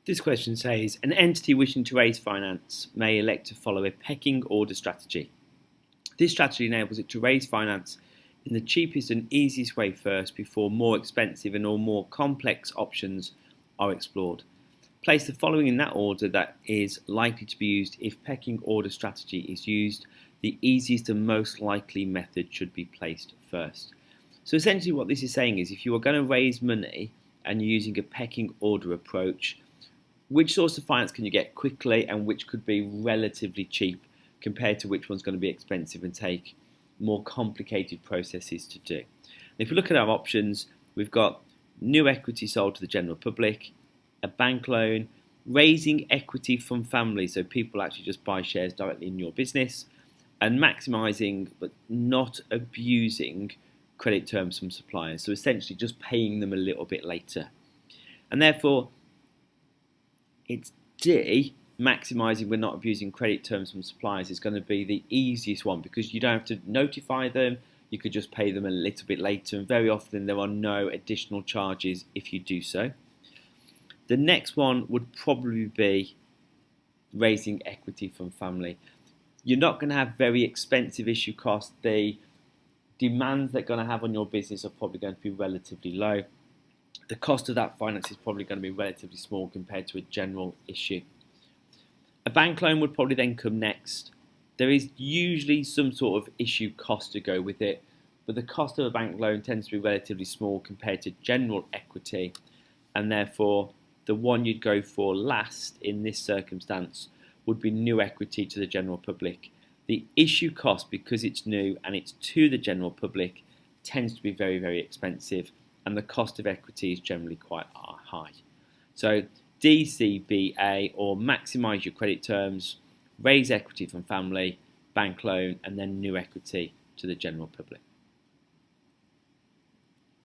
This question says, an entity wishing to raise finance may elect to follow a pecking order strategy. This strategy enables it to raise finance in the cheapest and easiest way first before more expensive and or more complex options are explored. Place the following in that order that is likely to be used if pecking order strategy is used. The easiest and most likely method should be placed first. So essentially what this is saying is if you are going to raise money and you're using a pecking order approach, which source of finance can you get quickly and which could be relatively cheap compared to which one's going to be expensive and take more complicated processes to do. And if we look at our options, we've got new equity sold to the general public, a bank loan, raising equity from families, so people actually just buy shares directly in your business, and maximising but not abusing credit terms from suppliers, so essentially just paying them a little bit later. And therefore, it's D, maximising but not abusing credit terms from suppliers, is going to be the easiest one because you don't have to notify them, you could just pay them a little bit later, and very often there are no additional charges if you do so. The next one would probably be raising equity from family. You're not going to have very expensive issue costs. The demands they're going to have on your business are probably going to be relatively low. The cost of that finance is probably going to be relatively small compared to a general issue. A bank loan would probably then come next. There is usually some sort of issue cost to go with it, but the cost of a bank loan tends to be relatively small compared to general equity, and therefore the one you'd go for last in this circumstance would be new equity to the general public. The issue cost, because it's new and it's to the general public, tends to be very, very expensive, and the cost of equity is generally quite high. So DCBA, or maximise your credit terms, raise equity from family, bank loan, and then new equity to the general public.